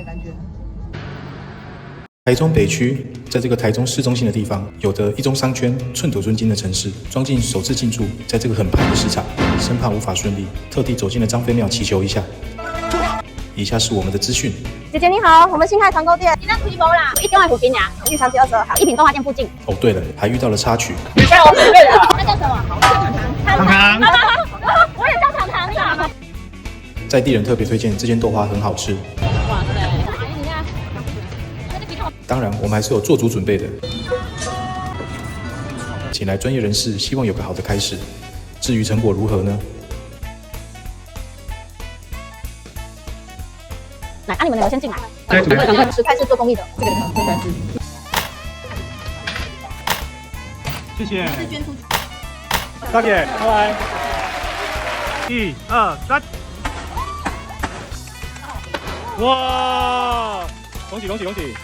感觉。台中北区，在这个台中市中心的地方，有着一中商圈、寸土寸金的城市。庄敬首次进驻在这个很盘的市场，生怕无法顺利，特地走进了张飞庙祈求一下。以下是我们的资讯。姐姐你好，我们新开团购店，你在开播啦？一定外附近呀，玉长街22号一品动画店附近。哦，对了，还遇到了插曲。你叫我准备的。那叫什么？糖糖。我也叫糖糖呀。在地人特别推荐这间豆花很好吃。哇塞！当然，我们还是有做足准备的，请来专业人士，希望有个好的开始。至于成果如何呢？来，你们两个先进来。食材是做公益的，这个食材是。谢谢。是捐出去。大姐，拜拜。1、2、3。哇！恭喜恭喜恭喜！